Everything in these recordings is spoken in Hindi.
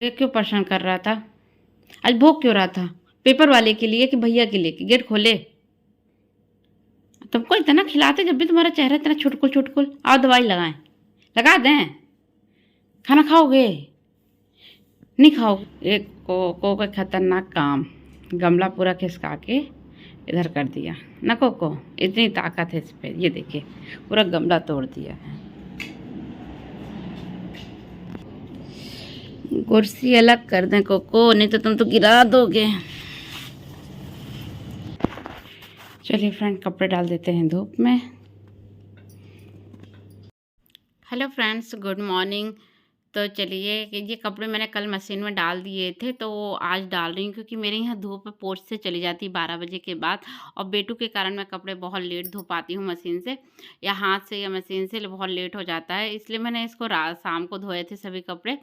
ये क्यों परेशान कर रहा था? आज भोग क्यों रहा था? पेपर वाले के लिए कि भैया के लिए कि गेट खोले? तुमको इतना खिलाते जब भी तुम्हारा चेहरा इतना छुटकुल छुटकुल। आओ दवाई लगाएं। लगा दें। खाना खाओगे? नहीं खाओगे? एक कोको का खतरनाक काम। गमला पूरा खिसका के इधर कर दिया ना कोको। इतनी ताकत है इस पे, ये देखिए पूरा गमला तोड़ दिया है। कुर्सी अलग कर दें कोको, नहीं तो तुम तो गिरा दोगे। चलिए फ्रेंड, कपड़े डाल देते हैं धूप में। Hello friends, good morning. तो चलिए कि ये कपड़े मैंने कल मशीन में डाल दिए थे, तो वो आज डाल रही हूँ क्योंकि मेरे यहाँ धूप पोर्च से चली जाती है 12 बजे के बाद। और बेटू के कारण मैं कपड़े बहुत लेट धो पाती हूँ मशीन से, या हाथ से या मशीन से बहुत लेट हो जाता है। इसलिए मैंने इसको रात शाम को धोए थे सभी कपड़े,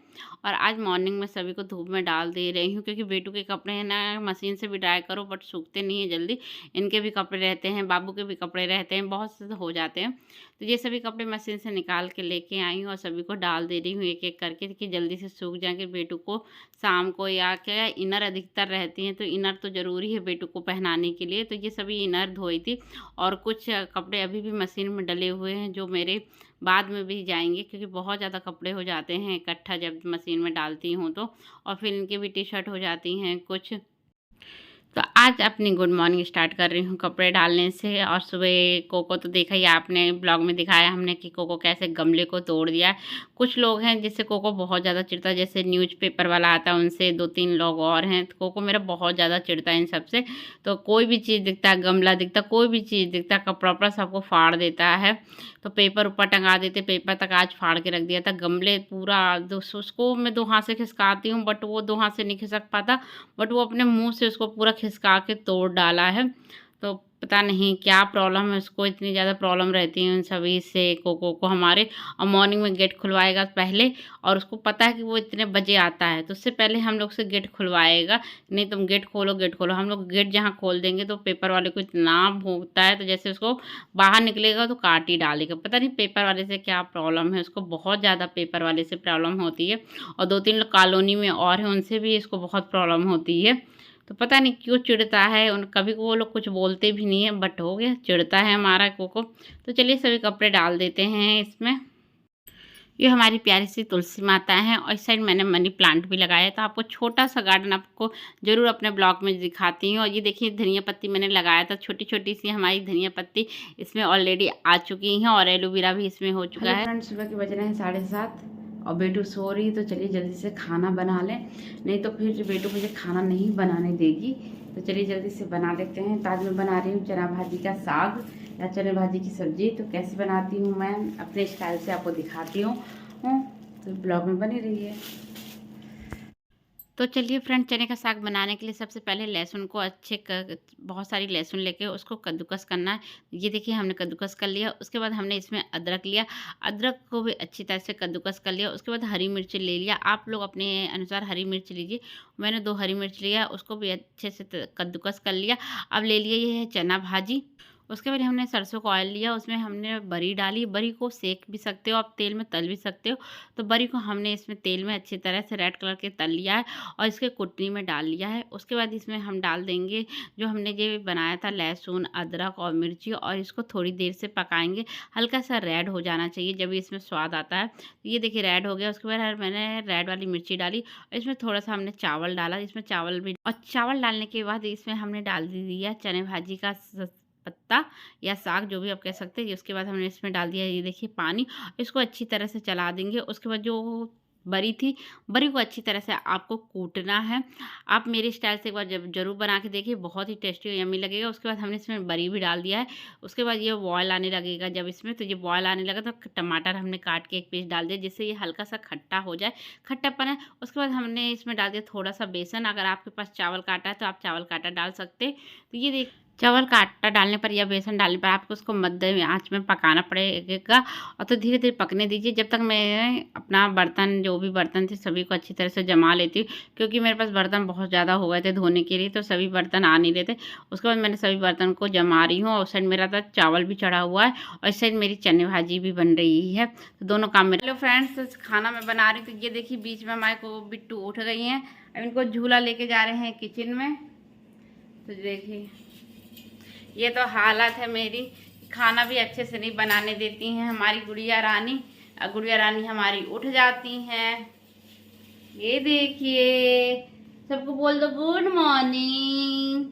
और आज मॉर्निंग में सभी को धूप में डाल दे रही हूँ क्योंकि बेटू के कपड़े हैं ना, मशीन से भी ड्राई करो बट सूखते नहीं हैं जल्दी। इनके भी कपड़े रहते हैं, बाबू के भी कपड़े रहते हैं, बहुत से हो जाते हैं। तो ये सभी कपड़े मशीन से निकाल के लेके आई हूँ और सभी को डाल दे रही हूँ एक एक करके कि जल्दी से सूख जाएंगे। बेटू को शाम को या क्या इनर अधिकतर रहती हैं, तो इनर तो ज़रूरी है बेटू को पहनाने के लिए। तो ये सभी इनर धोई थी, और कुछ कपड़े अभी भी मशीन में डले हुए हैं जो मेरे बाद में भी जाएंगे क्योंकि बहुत ज़्यादा कपड़े हो जाते हैं इकट्ठा जब मशीन में डालती हूँ तो। और फिर इनकी भी टी शर्ट हो जाती हैं कुछ। तो आज अपनी गुड मॉर्निंग स्टार्ट कर रही हूँ कपड़े डालने से। और सुबह कोको तो देखा ही आपने, ब्लॉग में दिखाया हमने कि कोको कैसे गमले को तोड़ दिया है। कुछ लोग हैं जिससे कोको बहुत ज़्यादा चिढ़ता है, जैसे न्यूज़पेपर वाला आता है उनसे, 2-3 लोग और हैं। तो कोको मेरा बहुत ज़्यादा चिढ़ता है इन सबसे। तो कोई भी चीज़ दिखता है, गमला दिखता, कोई भी चीज़ दिखता, कपड़ा वपड़ा सबको फाड़ देता है। तो पेपर ऊपर टंगा देते, पेपर तक आज फाड़ के रख दिया था। गमले पूरा उसको मैं 2 हाथ से खिसकाती हूँ बट वो 2 हाथ से नहीं खिसक पाता, बट वो अपने मुंह से उसको पूरा खिसका के तोड़ डाला है। तो पता नहीं क्या प्रॉब्लम है उसको, इतनी ज़्यादा प्रॉब्लम रहती है उन सभी से कोको को हमारे। और मॉर्निंग में गेट खुलवाएगा पहले, और उसको पता है कि वो इतने बजे आता है, तो उससे पहले हम लोग से गेट खुलवाएगा। नहीं तुम गेट खोलो गेट खोलो, हम लोग गेट जहाँ खोल देंगे तो पेपर वाले को इतना भोंकता है, तो जैसे उसको बाहर निकलेगा तो काट ही डालेगा। पता नहीं पेपर वाले से क्या प्रॉब्लम है उसको, बहुत ज़्यादा पेपर वाले से प्रॉब्लम होती है। और 2-3 लोग कॉलोनी में और हैं, उनसे भी इसको बहुत प्रॉब्लम होती है। तो पता नहीं क्यों चिढ़ता है उन, कभी वो लोग कुछ बोलते भी नहीं है बट हो गया, चिढ़ता है हमारा कोको। तो चलिए सभी कपड़े डाल देते हैं इसमें। ये हमारी प्यारी सी तुलसी माता है, और इस साइड मैंने मनी प्लांट भी लगाया है। तो आपको छोटा सा गार्डन आपको ज़रूर अपने ब्लॉग में दिखाती हूँ। और ये देखिए धनिया पत्ती मैंने लगाया था, छोटी छोटी सी हमारी धनिया पत्ती इसमें ऑलरेडी आ चुकी हैं, और एलोवेरा भी इसमें हो चुका है। फ्रेंड्स, सुबह के बज रहे हैं 7:30 और बेटू सो रही है। तो चलिए जल्दी से खाना बना लें, नहीं तो फिर बेटू मुझे खाना नहीं बनाने देगी। तो चलिए जल्दी से बना देते हैं। तो आज मैं बना रही हूँ चना भाजी का साग या चने भाजी की सब्जी। तो कैसे बनाती हूँ मैं अपने स्टाइल से आपको दिखाती हूँ, तो ब्लॉग में बनी रही है। तो चलिए फ्रेंड, चने का साग बनाने के लिए सबसे पहले लहसुन को बहुत सारी लहसुन लेके उसको कद्दूकस करना है। ये देखिए हमने कद्दूकस कर लिया। उसके बाद हमने इसमें अदरक लिया, अदरक को भी अच्छी तरह से कद्दूकस कर लिया। उसके बाद हरी मिर्च ले लिया, आप लोग अपने अनुसार हरी मिर्च लीजिए। मैंने 2 हरी मिर्च लिया, उसको भी अच्छे से कद्दूकस कर लिया। अब ले लिया ये है चना भाजी। उसके बाद हमने सरसों का ऑयल लिया, उसमें हमने बरी डाली। बरी को सेक भी सकते हो आप, तेल में तल भी सकते हो। तो बरी को हमने इसमें तेल में अच्छी तरह से रेड कलर के तल लिया है और इसके कुटनी में डाल लिया है। उसके बाद इसमें हम डाल देंगे जो हमने ये बनाया था लहसुन अदरक और मिर्ची, और इसको थोड़ी देर से पकाएंगे। हल्का सा रेड हो जाना चाहिए जब इसमें स्वाद आता है। तो ये देखिए रेड हो गया। उसके बाद मैंने रेड वाली मिर्ची डाली, और इसमें थोड़ा सा हमने चावल डाला, इसमें चावल भी, और चावल डालने के बाद इसमें हमने डाल दिया चने भाजी का पत्ता या साग, जो भी आप कह सकते हैं। उसके बाद हमने इसमें डाल दिया ये देखिए पानी। इसको अच्छी तरह से चला देंगे। उसके बाद जो बरी थी, बरी को अच्छी तरह से आपको कूटना है। आप मेरे स्टाइल से एक बार जब जरूर बना के देखिए, बहुत ही टेस्टी और यम्मी लगेगा। उसके बाद हमने इसमें बरी भी डाल दिया है। उसके बाद ये बॉयल आने लगेगा जब इसमें, तो ये बॉयल आने लगा तो टमाटर हमने काट के एक पीस डाल दिया जिससे ये हल्का सा खट्टा हो जाए, खट्टापन है। उसके बाद हमने इसमें डाल दिया थोड़ा सा बेसन। अगर आपके पास चावल काटा है तो आप चावल काटा डाल सकते हैं। तो ये चावल का आटा डालने पर या बेसन डालने पर आपको उसको मध्यम आँच में पकाना पड़ेगा और तो धीरे-धीरे पकने दीजिए जब तक मैं अपना बर्तन जो भी बर्तन थे सभी को अच्छी तरह से जमा लेती हूँ, क्योंकि मेरे पास बर्तन बहुत ज़्यादा हो गए थे धोने के लिए, तो सभी बर्तन आ नहीं रहे थे। उसके बाद मैंने सभी बर्तन को जमा रही हूँ और उस साइड मेरा तो चावल भी चढ़ा हुआ है और इस साइड मेरी चने भाजी भी बन रही है, तो दोनों काम में। हेलो फ्रेंड्स, खाना मैं बना रही हूँ, तो ये देखिए बीच में हमारे को बिट्टू उठ गई हैं। अब इनको झूला लेके जा रहे हैं किचन में, तो देखिए ये तो हालत है मेरी, खाना भी अच्छे से नहीं बनाने देती हैं हमारी गुड़िया रानी। गुड़िया रानी हमारी उठ जाती हैं। ये देखिए, सबको बोल दो गुड मॉर्निंग,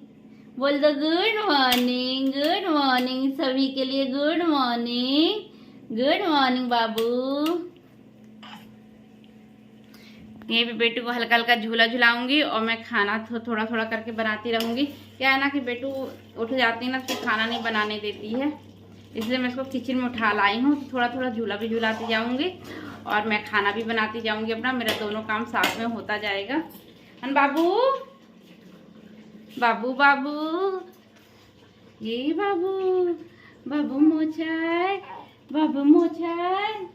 बोल दो गुड मॉर्निंग, गुड मॉर्निंग, सभी के लिए गुड मॉर्निंग, गुड मॉर्निंग बाबू। ये भी बेटू को हल्का हल्का झूला झुलाऊंगी और मैं खाना थोड़ा थोड़ा करके बनाती रहूंगी। क्या है ना कि बेटू उठ जाती है ना तो खाना नहीं बनाने देती है, इसलिए मैं इसको किचन में उठा लाई हूँ, तो थोड़ा थोड़ा झूला भी झुलाती जाऊंगी और मैं खाना भी बनाती जाऊंगी अपना, मेरा दोनों काम साथ में होता जाएगा। अन बाबू, बाबू बाबू, ये बाबू, बाबू मोचाय, बाबू मोचाय,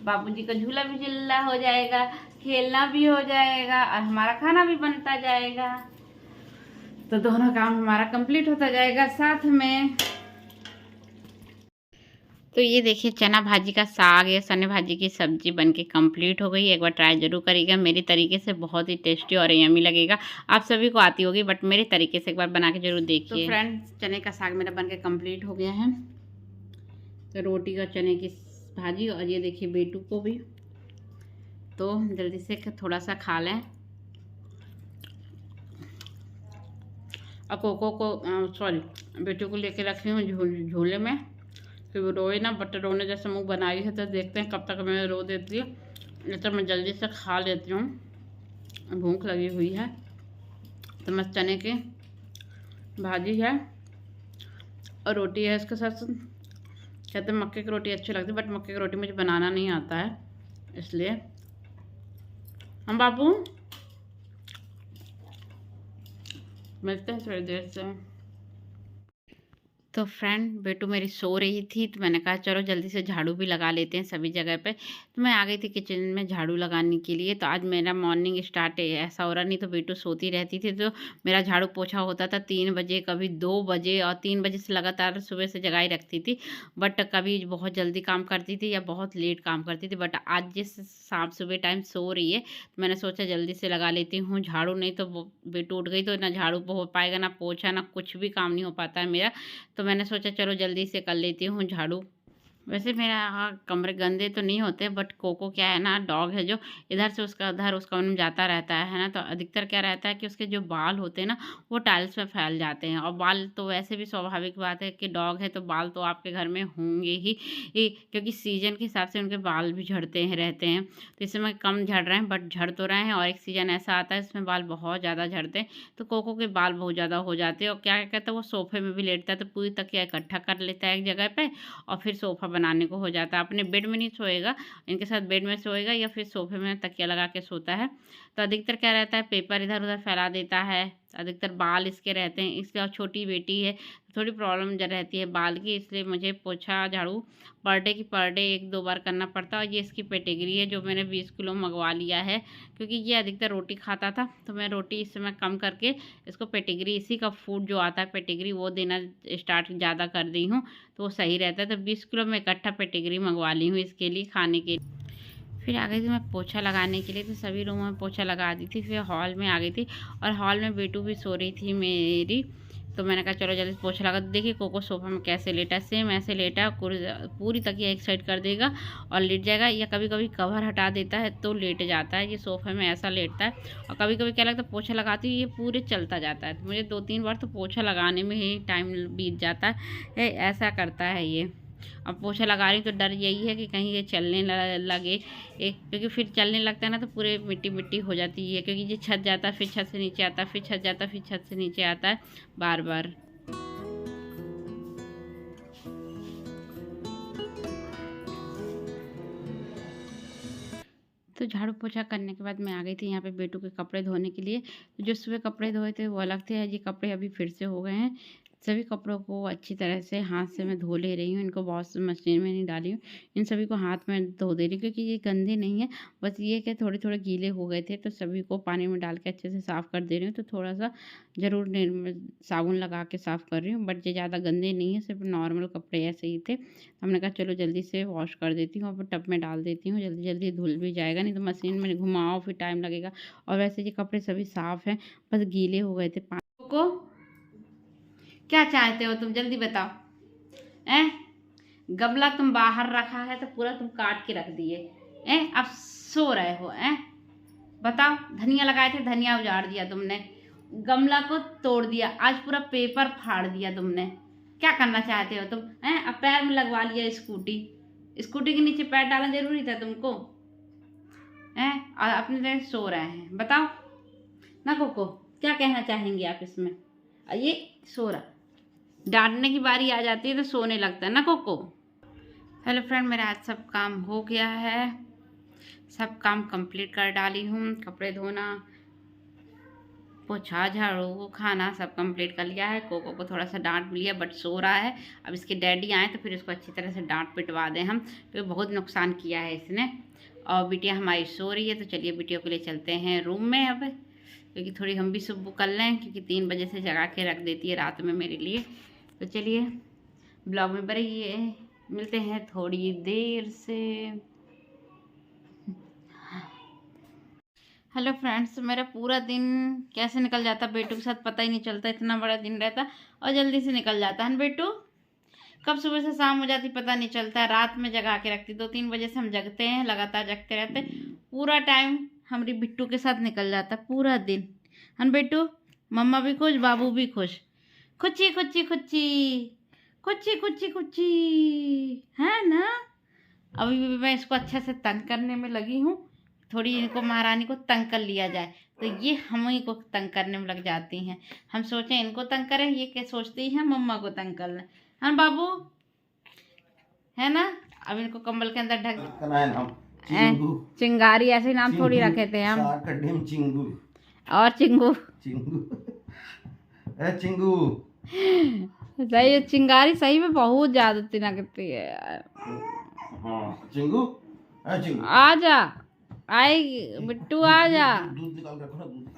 बाबूजी का झूला भी झूला हो जाएगा, खेलना भी हो जाएगा और हमारा खाना भी बनता जाएगा, तो दोनों काम हमारा कंप्लीट होता जाएगा साथ में। तो ये देखिए चना भाजी का साग या चने भाजी की सब्जी बनके कंप्लीट हो गई। एक बार ट्राई जरूर करिएगा, मेरी तरीके से बहुत ही टेस्टी और यम्मी लगेगा। आप सभी को आती होगी बट मेरे तरीके से एक बार बना के जरूर देखिए। तो फ्रेंड्स, चने का साग मेरा बनके कंप्लीट हो गया है, तो रोटी और चने की भाजी, और ये देखिए बेटू को भी, तो जल्दी से थोड़ा सा खा लें। और कोको को सॉरी बेटू को लेके रखी हूँ झूले में, कि वो रोए ना, बट रोने जैसे मुँह बनाई है, तो देखते हैं कब तक मैं रो देती है, नहीं तो मैं जल्दी से खा लेती हूँ, भूख लगी हुई है। तो मस्त चने की भाजी है और रोटी है इसके साथ। कहते हैं मक्के की रोटी अच्छी लगती है, बट मक्के की रोटी मुझे बनाना नहीं आता है, इसलिए। हम बाबू मिलते हैं थोड़ी देर से। तो फ्रेंड, बेटू मेरी सो रही थी, तो मैंने कहा चलो जल्दी से झाड़ू भी लगा लेते हैं सभी जगह पे, तो मैं आ गई थी किचन में झाड़ू लगाने के लिए। तो आज मेरा मॉर्निंग स्टार्ट ऐसा हो रहा, नहीं तो बेटू सोती रहती थी तो मेरा झाड़ू पोछा होता था 3 बजे, कभी 2 बजे, और 3 बजे से लगातार सुबह से जगाई रखती थी। बट कभी बहुत जल्दी काम करती थी या बहुत लेट काम करती थी, बट आज जिस शाम सुबह टाइम सो रही है, तो मैंने सोचा जल्दी से लगा लेती हूँ झाड़ू, नहीं तो बेटू उठ गई तो ना झाड़ू हो पाएगा, ना पोछा, ना कुछ भी काम नहीं हो पाता है मेरा। तो मैंने सोचा चलो जल्दी से कर लेती हूँ झाड़ू। वैसे मेरा कमरे गंदे तो नहीं होते, बट कोको क्या है ना, डॉग है जो इधर से उसका उधर उस कमरे में जाता रहता है ना, तो अधिकतर क्या रहता है कि उसके जो बाल होते हैं ना वो टाइल्स में फैल जाते हैं। और बाल तो वैसे भी स्वाभाविक बात है कि डॉग है तो बाल तो आपके घर में होंगे ही, क्योंकि सीजन के हिसाब से उनके बाल भी झड़ते हैं रहते हैं। तो इस समय कम झड़ रहे हैं, बट झड़ तो रहे हैं, और एक सीजन ऐसा आता है इसमें बाल बहुत ज़्यादा झड़ते हैं, तो कोको के बाल बहुत ज़्यादा हो जाते हैं। और क्या कहता है, वो सोफे में भी लेटता है तो पूरी तकिया इकट्ठा कर लेता है एक जगह पर, और फिर सोफ़ा बनाने को हो जाता है। अपने बेड में नहीं सोएगा, इनके साथ बेड में सोएगा या फिर सोफे में तकिया लगा के सोता है। तो अधिकतर क्या रहता है, पेपर इधर उधर फैला देता है, अधिकतर बाल इसके रहते हैं। इसलिए, और छोटी बेटी है, थोड़ी प्रॉब्लम रहती है बाल की, इसलिए मुझे पोछा झाड़ू पर डे 1-2 बार करना पड़ता है। और ये इसकी पेटिग्री है जो मैंने 20 किलो मंगवा लिया है, क्योंकि ये अधिकतर रोटी खाता था, तो मैं रोटी इस समय कम करके इसको पेटिग्री, इसी का फूड जो आता है पेटिग्री, वो देना स्टार्ट ज़्यादा कर दी हूँ, तो वो सही रहता है। तो 20 किलो में इकट्ठा पेटिग्री मंगवा ली हूँ इसके लिए खाने के लिए। फिर आ गई थी मैं पोछा लगाने के लिए, तो सभी रूमों में पोछा लगा दी थी। फिर हॉल में आ गई थी, और हॉल में बेटू भी सो रही थी मेरी, तो मैंने कहा चलो जल्दी पोछा लगा। देखिए कोको सोफा में कैसे लेटा, सेम ऐसे लेटा, पूरी तकिया एक साइड कर देगा और लेट जाएगा, या कभी कभी कवर हटा देता है तो लेट जाता है। ये सोफे में ऐसा लेटता है, और कभी कभी क्या लगता है पोछा लगाती है ये पूरे चलता जाता है, तो मुझे 2-3 बार तो पोछा लगाने में ही टाइम बीत जाता है, ऐसा करता है ये। अब पोछा लगा रही तो डर यही है कि कहीं ये चलने लगे, क्योंकि फिर चलने लगता है ना तो पूरे मिट्टी मिट्टी हो जाती है, क्योंकि ये छत जाता है, फिर छत से नीचे आता है, फिर छत जाता है, फिर छत से नीचे आता है बार बार। तो झाड़ू पोछा करने के बाद मैं आ गई थी यहाँ पे बेटू के कपड़े धोने के लिए। तो जो सुबह कपड़े धोए थे वो अलग थे, ये कपड़े अभी फिर से हो गए हैं, सभी कपड़ों को अच्छी तरह से हाथ से मैं धो ले रही हूँ। इनको वॉशिंग मशीन में नहीं डाली हूँ। इन सभी को हाथ में धो दे रही हूँ क्योंकि ये गंदे नहीं है। बस ये कि थोड़े-थोड़े गीले हो गए थे तो सभी को पानी में डाल के अच्छे से साफ़ कर दे रही हूँ। तो थोड़ा-सा ज़रूर साबुन लगा के साफ़ कर रही हूँ, बट ये ज़्यादा गंदे नहीं है, सिर्फ़ नॉर्मल कपड़े ऐसे ही थे। हमने कहा चलो जल्दी से वॉश कर देती हूँ और फिर टब में डाल देती हूँ, जल्दी-जल्दी धुल भी जाएगा, नहीं तो मशीन में घुमाओ फिर टाइम लगेगा। और वैसे ये कपड़े सभी साफ़ हैं, बस गीले हो गए थे। को क्या चाहते हो तुम, जल्दी बताओ। हैं? गमला तुम बाहर रखा है तो पूरा तुम काट के रख दिए। अब सो रहे हो। बताओ, धनिया लगाए थे, धनिया उजाड़ दिया तुमने, गमला को तोड़ दिया, आज पूरा पेपर फाड़ दिया तुमने। क्या करना चाहते हो तुम? अब पैर में लगवा लिया स्कूटी, स्कूटी के नीचे पैर डालना जरूरी था तुमको? और अपनी तरह सो रहे हैं। बताओ ना कोको, क्या कहना चाहेंगे आप इसमें? ये सो रहा, डांटने की बारी आ जाती है तो सोने लगता है ना कोको। हेलो फ्रेंड, मेरा आज सब काम हो गया है, सब काम कंप्लीट कर डाली हूँ। कपड़े धोना, पोछा, झाड़ू, खाना सब कंप्लीट कर लिया है। कोको को थोड़ा सा डांट भी लिया बट सो रहा है। अब इसके डैडी आए तो फिर इसको अच्छी तरह से डांट पिटवा दें हम, तो बहुत नुकसान किया है इसने। और बिटिया हमारी सो रही है तो चलिए बिटिया के लिए चलते हैं रूम में अब, क्योंकि थोड़ी हम भी सुबह कर लें, क्योंकि 3 बजे से जगा के रख देती है रात में मेरे लिए। तो चलिए ब्लॉग में रहिए, मिलते हैं थोड़ी देर से। हेलो फ्रेंड्स, मेरा पूरा दिन कैसे निकल जाता बेटू के साथ पता ही नहीं चलता। इतना बड़ा दिन रहता और जल्दी से निकल जाता है बेटू। कब सुबह से शाम हो जाती पता नहीं चलता। रात में जगा के रखती, 2-3 बजे से हम जगते हैं, लगातार जगते रहते। पूरा टाइम हमारी बिट्टू के साथ निकल जाता, पूरा दिन। हन बेटू, मम्मा भी खुश, बाबू भी खुश। खुची खुची खुची खुची खुची खुची, है ना। अभी भी मैं इसको अच्छे से तंग करने में लगी हूँ। थोड़ी इनको महारानी को तंग कर लिया जाए तो ये हम ही को तंग करने में लग जाती हैं। हम सोचें इनको तंग करें, ये क्या सोचती हैं मम्मा को तंग कर लें। हाँ बाबू, है ना। अब इनको कंबल के अंदर ढक, चिंगारी ऐसे ही नाम थोड़ी रखे थे हम। चिंगू और चिंगू चिंगू सही, चिंगारी सही में बहुत ज्यादा तिनकती है यार। चिंगू आ जा, आएगी बिट्टू, आ जा। दूध निकाल के रखो ना, दूध